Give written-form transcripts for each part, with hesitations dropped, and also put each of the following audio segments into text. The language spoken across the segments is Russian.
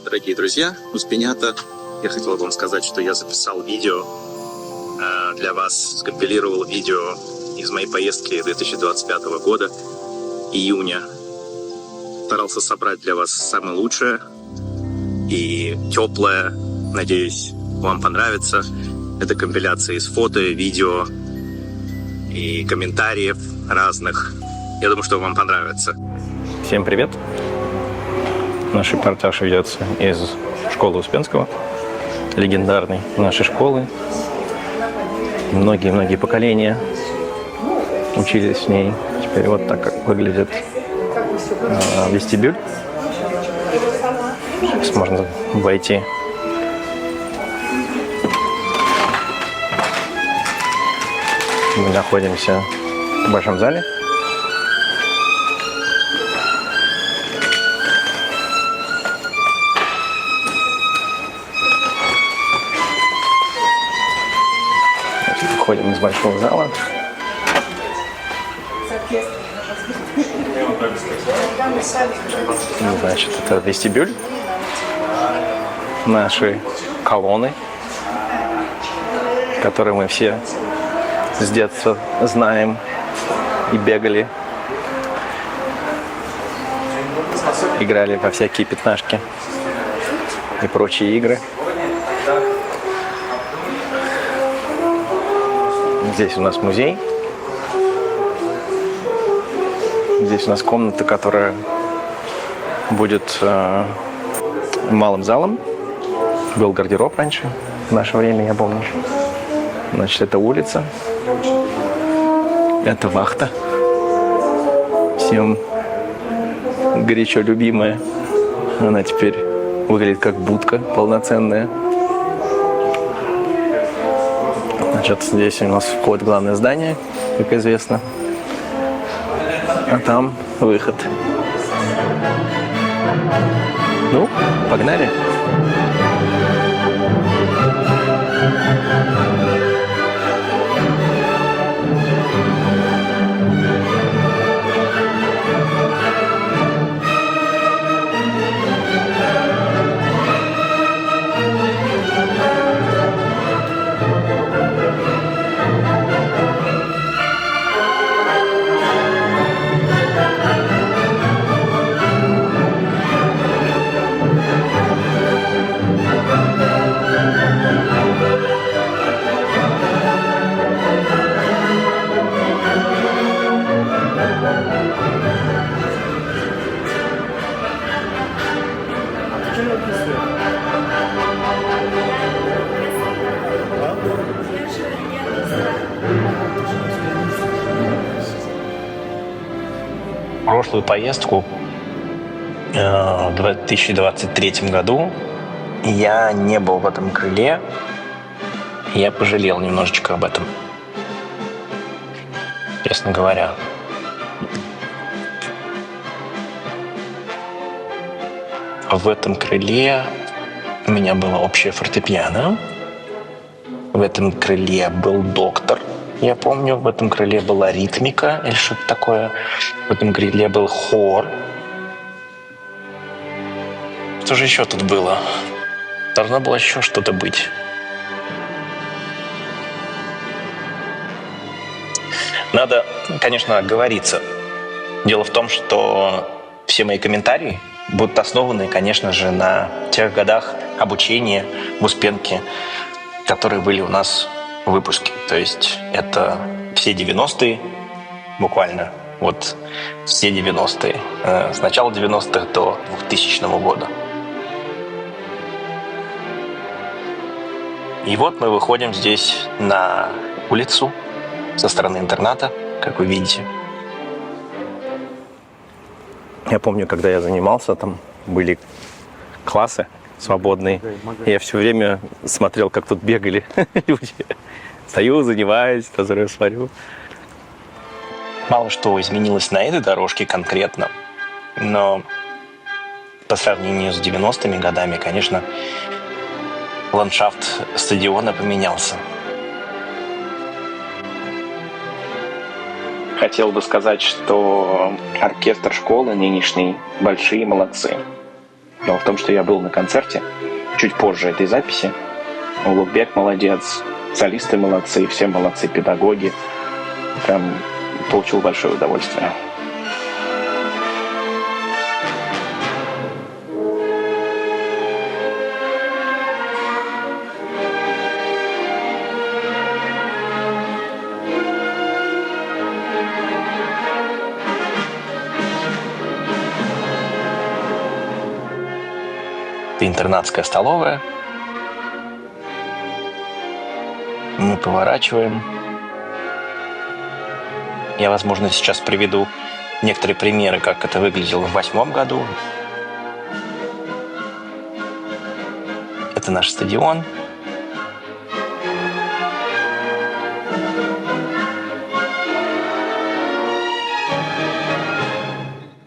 Дорогие друзья, Успенята, я хотел вам сказать, что я записал видео для вас, скомпилировал видео из моей поездки 2025 года, июня. Старался собрать для вас самое лучшее и теплое. Надеюсь, вам понравится. Это компиляция из фото, видео и комментариев разных. Я думаю, что вам понравится. Всем привет! Наш репортаж ведется из школы Успенского, легендарной нашей школы. Многие-многие поколения учились в ней. Теперь вот так, как выглядит вестибюль. Сейчас можно войти. Мы находимся в большом зале. Выходим из большого зала. Значит, это вестибюль. Наши колонны, которые мы все с детства знаем и бегали. Играли во всякие пятнашки и прочие игры. Здесь у нас музей. Здесь у нас комната, которая будет малым залом. Был гардероб раньше, в наше время, я помню. Значит, это улица. Это вахта. Всем горячо любимая. Она теперь выглядит как будка полноценная. Значит, здесь у нас вход в главное здание, как известно. А там выход. Ну, погнали. Прошлую поездку в 2023 году я не был в этом крыле. Я пожалел немножечко об этом, честно говоря. В этом крыле у меня было общее фортепиано. В этом крыле был доктор. Я помню, в этом крыле была ритмика или что-то такое. В этом крыле был хор. Что же еще тут было? Должно было еще что-то быть. Надо, конечно, оговориться. Дело в том, что все мои комментарии будут основаны, конечно же, на тех годах обучения в Успенке, которые были у нас в выпуске. То есть это все 90-е, буквально, вот все 90-е, с начала 90-х до 2000 года. И вот мы выходим здесь на улицу со стороны интерната, как вы видите. Я помню, когда я занимался, там были классы свободные. Я все время смотрел, как тут бегали люди. Стою, занимаюсь, позорю, смотрю. Мало что изменилось на этой дорожке конкретно, но по сравнению с 90-ми годами, конечно, ландшафт стадиона поменялся. Хотел бы сказать, что оркестр школы нынешний большие молодцы. Дело в том, что я был на концерте чуть позже этой записи. Улугбек молодец, солисты молодцы, все молодцы, педагоги. Прям получил большое удовольствие. Это интернатская столовая. Мы поворачиваем. Я, возможно, сейчас приведу некоторые примеры, как это выглядело в 2008 году. Это наш стадион.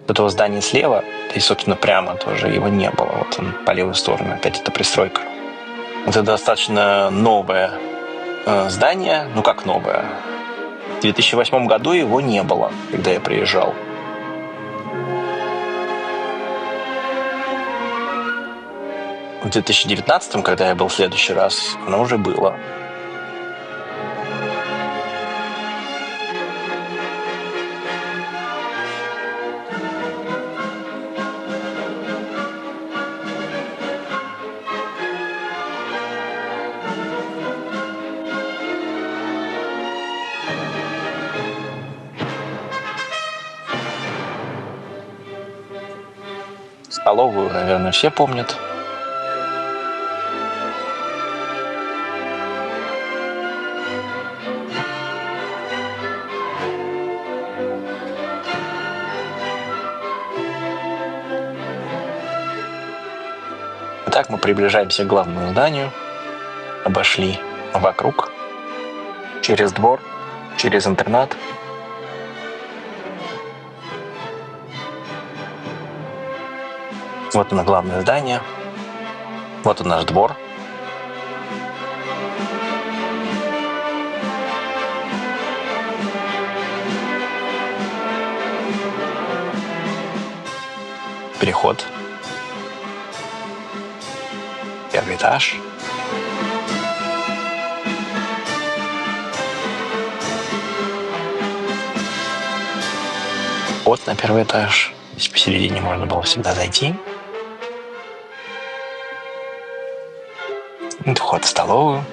Этого здания слева, и, собственно, прямо тоже его не было. Вот он по левую сторону, опять это пристройка. Это достаточно новое здание, ну как новое. В 2008 году его не было, когда я приезжал. В 2019, когда я был в следующий раз, оно уже было. Столовую, наверное, все помнят. Итак, мы приближаемся к главному зданию. Обошли вокруг, через двор, через интернат. Вот оно, главное здание. Вот он, наш двор. Переход. Первый этаж. Вот на первый этаж. Здесь посередине можно было всегда зайти. Это вход в столовую.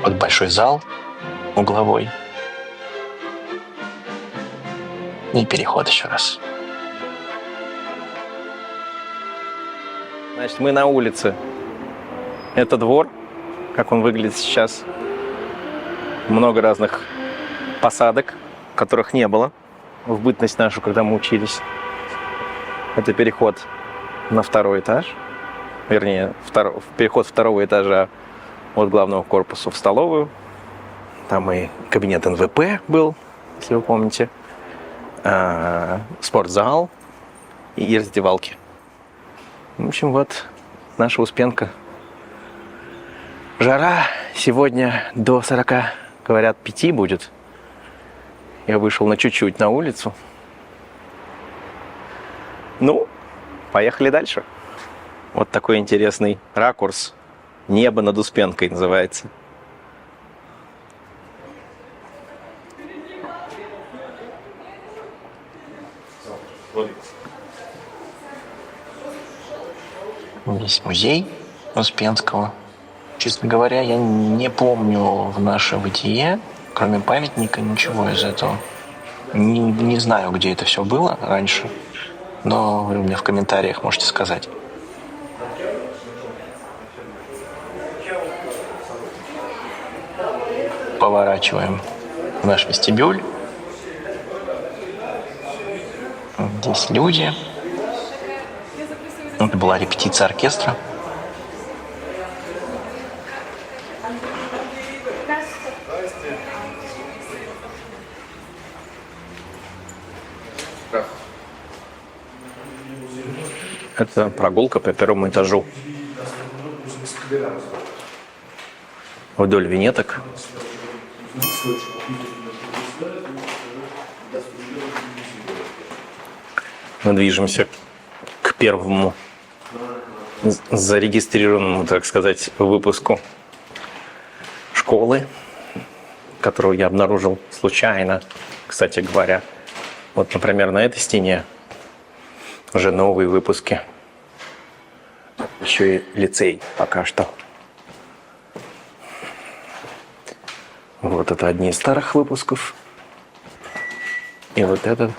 Вот большой зал угловой. И переход еще раз. Значит, мы на улице. Это двор, как он выглядит сейчас. Много разных посадок, которых не было в бытность нашу, когда мы учились. Это переход на второй этаж. Вернее, переход второго этажа от главного корпуса в столовую. Там и кабинет НВП был, если вы помните. Спортзал и раздевалки. В общем, вот наша Успенка. Жара сегодня до 40, говорят, 5 будет. Я вышел на чуть-чуть на улицу. Ну, поехали дальше. Вот такой интересный ракурс. Небо над Успенкой называется. Здесь музей Успенского. Честно говоря, я не помню в наше бытие, кроме памятника, ничего из этого. Не знаю, где это все было раньше, но вы мне в комментариях можете сказать. Поворачиваем в наш вестибюль. Здесь люди. Это была репетиция оркестра. Это прогулка по первому этажу. Вдоль винеток. Мы движемся к первому зарегистрированному, так сказать, выпуску школы, которую я обнаружил случайно, кстати говоря. Вот, например, на этой стене уже новые выпуски. Еще и лицей пока что. Вот это одни из старых выпусков. И вот этот,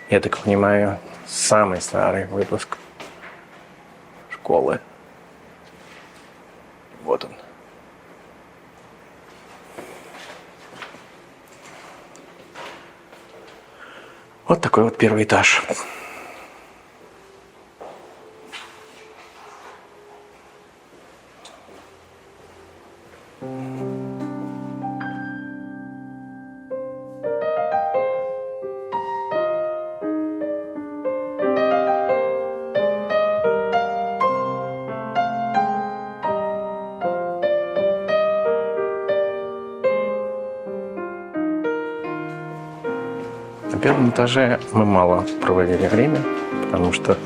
я так понимаю, самый старый выпуск школы. Вот он. Вот такой вот первый этаж. На первом этаже мы мало проводили время, потому что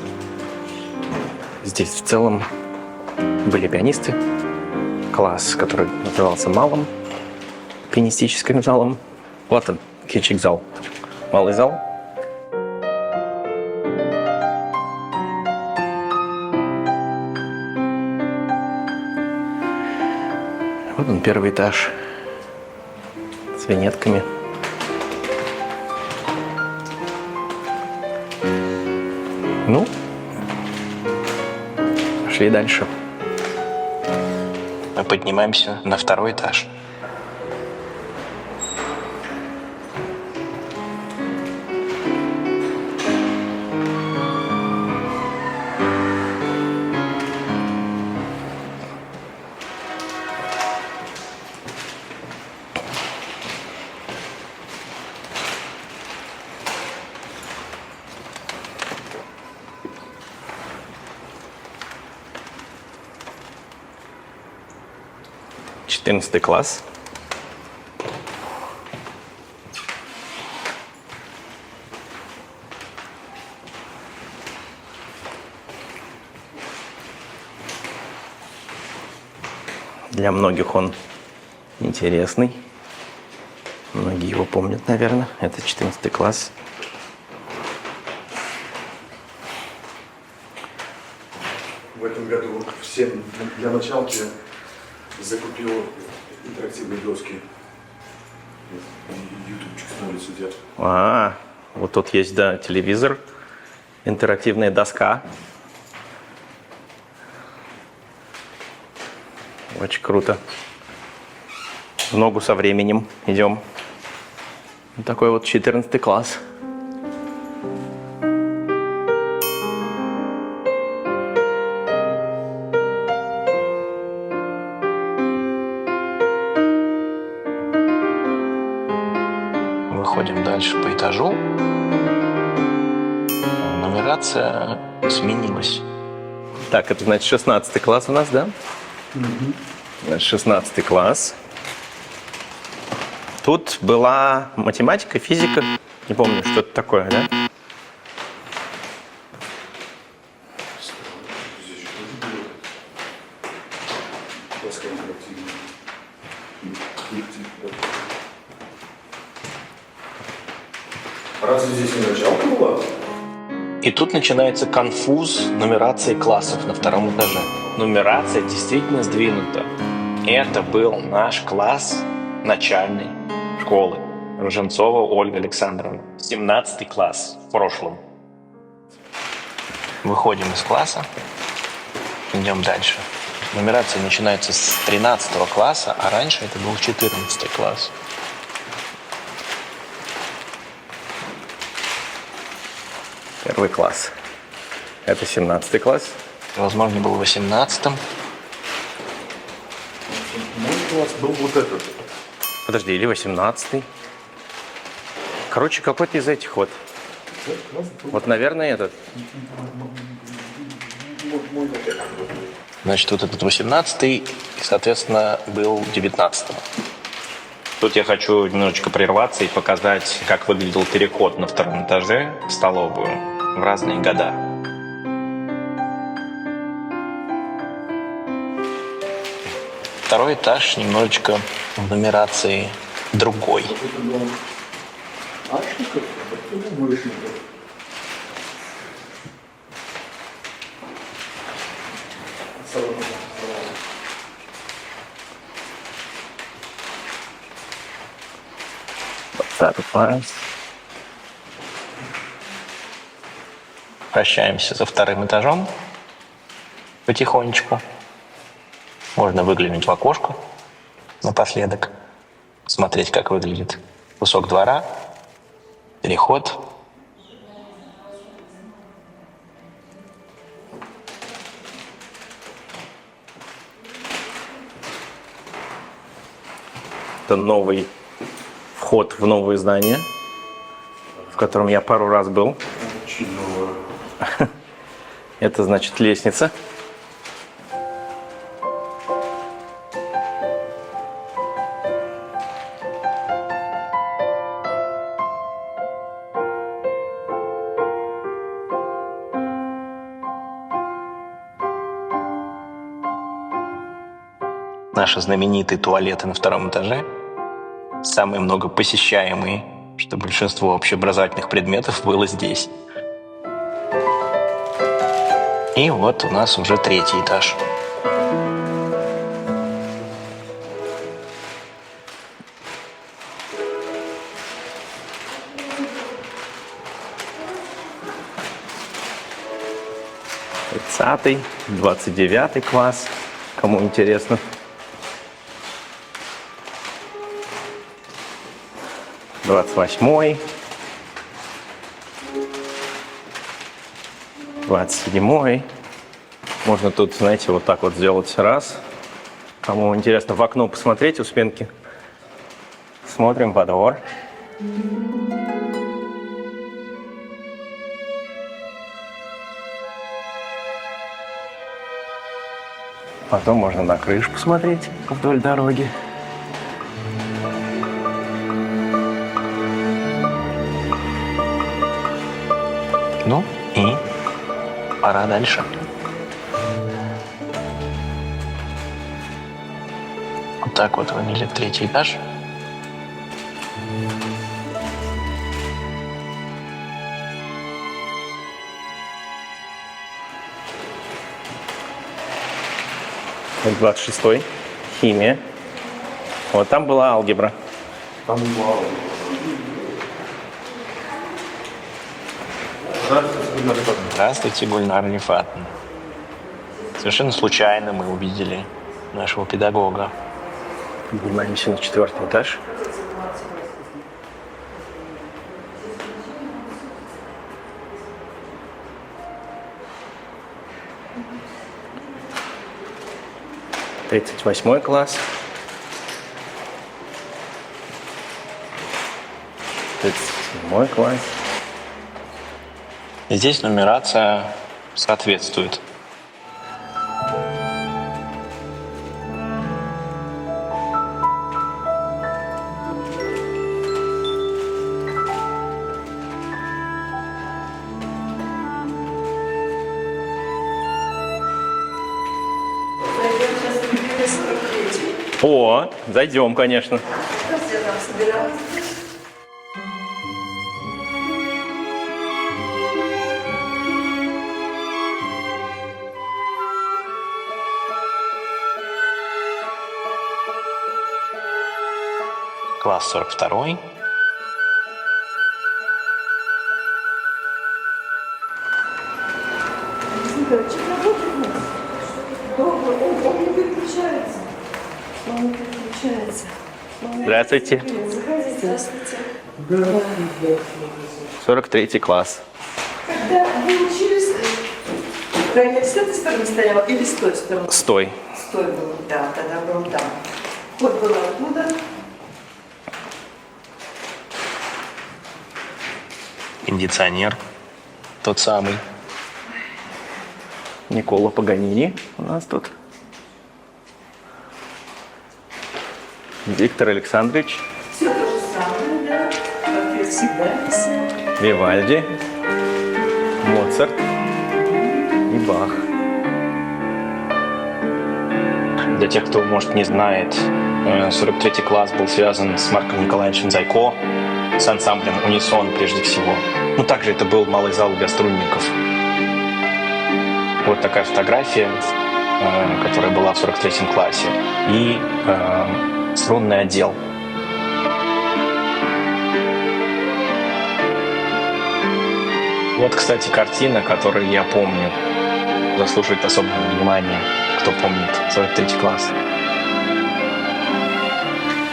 здесь в целом были пианисты. Класс, который назывался малым пианистическим залом. Вот он, кичик-зал. Малый зал. Вот он, первый этаж с винетками. Ну, пошли дальше. Мы поднимаемся на второй этаж. Четырнадцатый класс. Для многих он интересный. Многие его помнят, наверное. Это 14 класс. В этом году всем для началки закупил интерактивные доски. Ютубчик смотрит, сидят. Вот тут есть, да, телевизор, интерактивная доска. Очень круто. В ногу со временем идем. Вот такой вот 14 класс. Выходим дальше по этажу. Нумерация сменилась. Так, это значит 16 класс у нас, да? Угу. 16 класс. Тут была математика, физика. Не помню, что это такое, да? Разве здесь не началка была? И тут начинается конфуз нумерации классов на втором этаже. Нумерация действительно сдвинута. Это был наш класс начальной школы. Роженцова Ольга Александровна. 17 класс в прошлом. Выходим из класса. Идем дальше. Нумерация начинается с 13 класса, а раньше это был 14 класс. Первый класс. Это 17 класс. Возможно, был 18-м. Мой класс был вот этот. Подожди, или 18-й. Короче, какой-то из этих вот. Вот, наверное, этот. Значит, вот этот 18-й, и, соответственно, был 19-го. Тут я хочу немножечко прерваться и показать, как выглядел переход на втором этаже в столовую в разные года. Второй этаж немножечко в нумерации другой. Прощаемся со вторым этажом потихонечку. Можно выглянуть в окошко напоследок, смотреть, как выглядит кусок двора, переход. Это новый вход в новое здание, в котором я пару раз был. Очень новое. Это значит лестница. Наши знаменитые туалеты на втором этаже, самые много посещаемые, что большинство общеобразовательных предметов было здесь. И вот у нас уже третий этаж. Тридцатый, 29 класс, кому интересно. 28-й, 27-й. Можно тут, знаете, вот так вот сделать раз. Кому интересно в окно посмотреть, Успенки. Смотрим во двор. Потом можно на крышу посмотреть вдоль дороги. Ну и пора дальше. Вот так вот выглядит третий этаж. Вот 26-й, химия. Вот там была алгебра. Там мало. Здравствуйте, Гульнар Рифатовна. Совершенно случайно мы увидели нашего педагога. Поднимаемся на 4-й этаж. Тридцать 38-й класс. 37-й класс. Здесь нумерация соответствует. О, зайдем, конечно. Класс 42. Здравствуйте. Здравствуйте. 43-й класс. Когда вы учились, правильно, с этой стороны стояла или с той стороны? Стой. С той был, да, тогда был там. Вот была оттуда. кондиционер. Тот самый. Никола Паганини у нас тут. Виктор Александрович. Все то же самое, да. Как я всегда писала. Вивальди. Моцарт. И Бах. Для тех, кто, может, не знает, 43-й класс был связан с Марком Николаевичем Зайко, с ансамблем «Унисон» прежде всего. Ну, также это был малый зал для струнников. Вот такая фотография, которая была в 43-м классе. И струнный отдел. Вот, кстати, картина, которую я помню. Заслуживает особого внимания, кто помнит 43-й класс.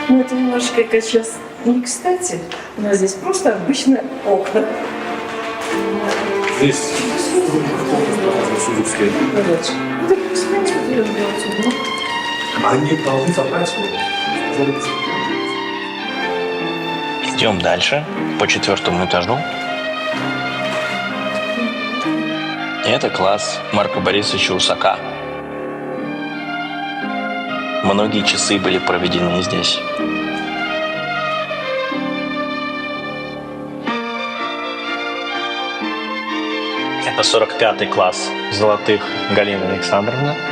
Ну, это немножечко, как сейчас, не кстати. У нас здесь просто обычные окна. Здесь французские. Ну, так посмотрите, что я делать. Они должны собрать Идем дальше, по 4-му этажу. Это класс Марка Борисовича Усака. Многие часы были проведены здесь. Это 45-й класс Золотых Галина Александровна. —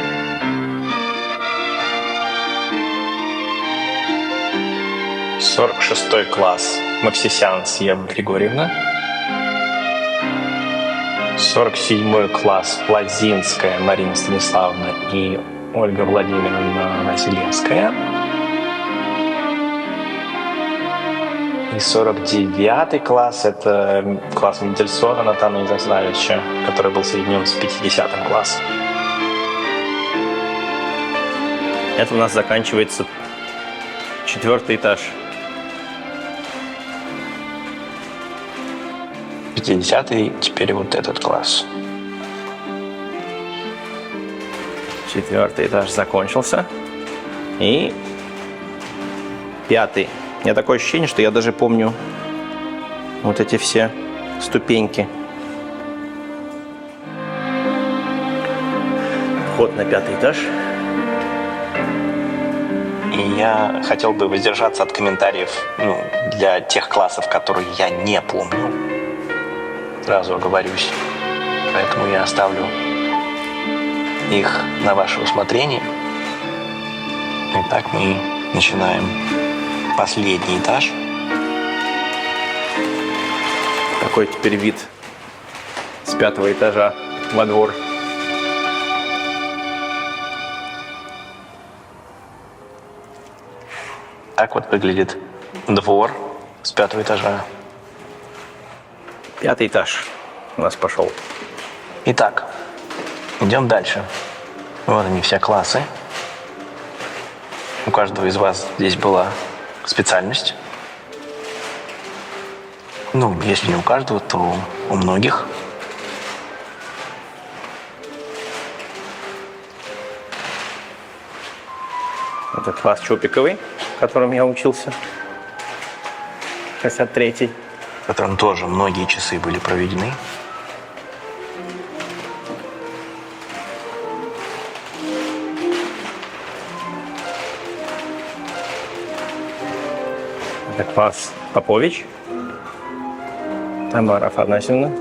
46-й класс Мовсисянц Ева Григорьевна. 47-й класс Лазинская Марина Станиславовна и Ольга Владимировна Василевская. И 49-й класс – это класс Мендельсона Натана Изяславича, который был соединен с 50-м классом. Это у нас заканчивается 4-й этаж. 50-й теперь вот этот класс. 4-й этаж закончился. И 5-й. У меня такое ощущение, что я даже помню вот эти все ступеньки. Вход на 5-й этаж. И я хотел бы воздержаться от комментариев для тех классов, которые я не помню. Сразу оговорюсь. Поэтому я оставлю их на ваше усмотрение. Итак, мы начинаем последний этаж. Такой теперь вид с 5-го этажа во двор. Так вот выглядит двор с 5-го этажа. 5-й этаж у нас пошел. Итак, идем дальше. Вот они, все классы. У каждого из вас здесь была специальность. Ну, если не у каждого, то у многих. Это класс Чопиковый, в котором я учился. 63-й. В котором тоже многие часы были проведены. Это класс Попович. Тамара Афанасьевна.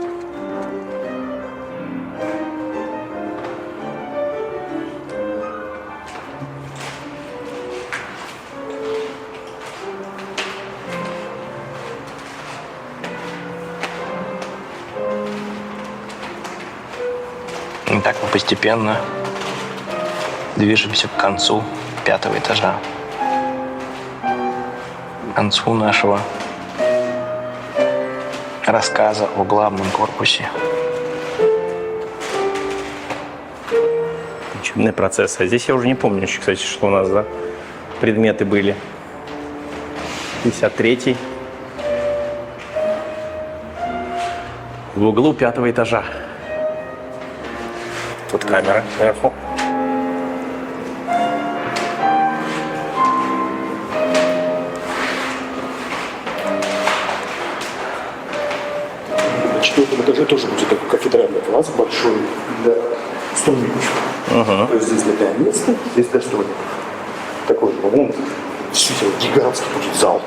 И так мы постепенно движемся к концу 5-го этажа. К концу нашего рассказа о главном корпусе. Учебный процесс. А здесь я уже не помню, кстати, что у нас за предметы были. 53-й. В углу 5-го этажа. Тут камера сверху. 4-м этаже тоже будет такой кафедральный класс большой для стольников. То есть здесь для пианиста, здесь для стольников. Такой, по-моему, действительно гигантский будет зал.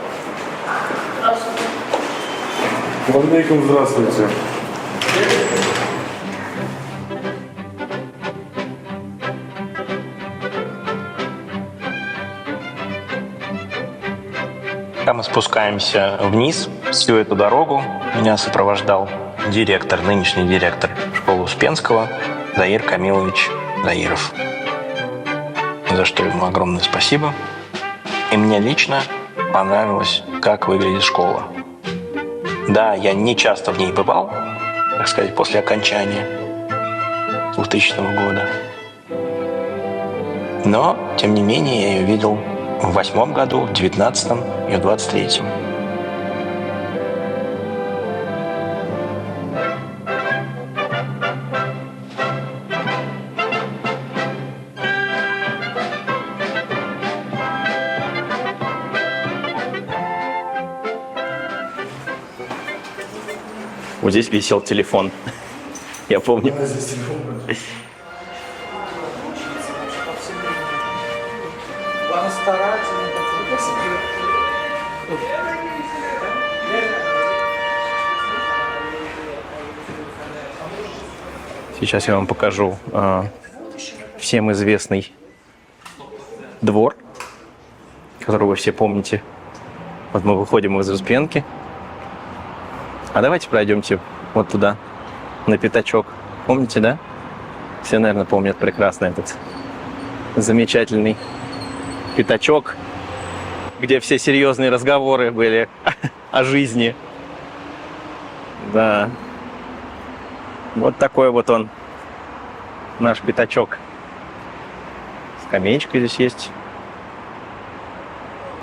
Валейкум, здравствуйте. Когда мы спускаемся вниз, всю эту дорогу меня сопровождал директор, нынешний директор школы Успенского Заир Камилович Заиров. За что ему огромное спасибо. И мне лично понравилось, как выглядит школа. Да, я не часто в ней бывал, так сказать, после окончания 2000 года. Но, тем не менее, я ее видел в 2008 году, в 2019 и в 2023. Вот здесь висел телефон. Я помню. Главное стараться. Сейчас я вам покажу всем известный двор, который вы все помните. Вот мы выходим из Успенки. А давайте пройдемте вот туда, на пятачок. Помните, да? Все, наверное, помнят прекрасно этот замечательный пятачок, где все серьезные разговоры были о жизни. Да. Вот такой вот он, наш пятачок. Скамеечка здесь есть.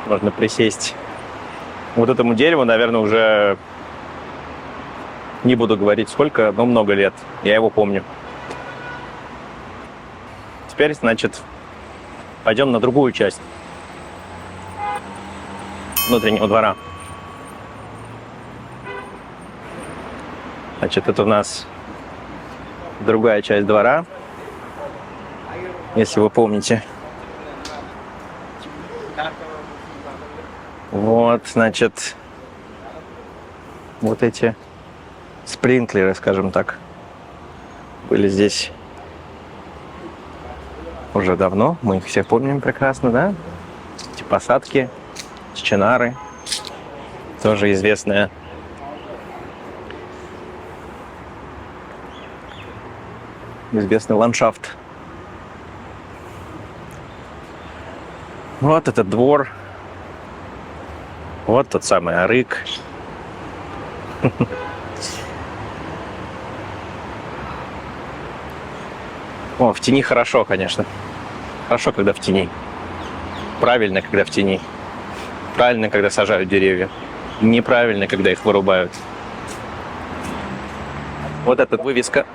Можно присесть. Вот этому дереву, наверное, уже не буду говорить сколько, но много лет. Я его помню. Теперь, значит, пойдем на другую часть внутреннего двора. Значит, это у нас другая часть двора, если вы помните. Вот, значит, вот эти спринклеры, скажем так, были здесь уже давно. Мы их все помним прекрасно, да? Эти посадки, чинары, тоже известная. Известный ландшафт. Вот этот двор. Вот тот самый Арык. О, в тени хорошо, конечно. Хорошо, когда в тени. Правильно, когда в тени. Правильно, когда сажают деревья. Неправильно, когда их вырубают. Вот эта вывеска.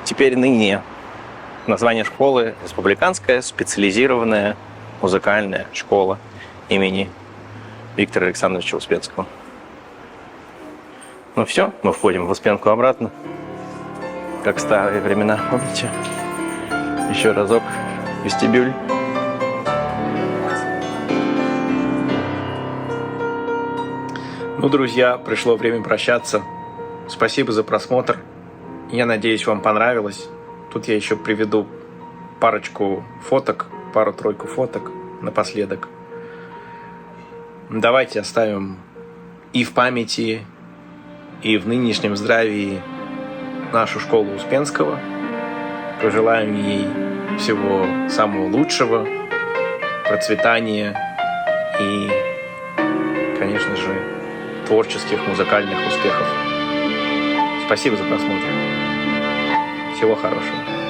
Теперь ныне название школы — Республиканская специализированная музыкальная школа имени Виктора Александровича Успенского. Ну все, мы входим в Успенку обратно, как в старые времена, помните? Еще разок вестибюль. Ну, друзья, пришло время прощаться. Спасибо за просмотр. Я надеюсь, вам понравилось. Тут я еще приведу парочку фоток, пару-тройку фоток напоследок. Давайте оставим и в памяти, и в нынешнем здравии нашу школу Успенского. Пожелаем ей всего самого лучшего, процветания и, конечно же, творческих музыкальных успехов. Спасибо за просмотр. Всего хорошего.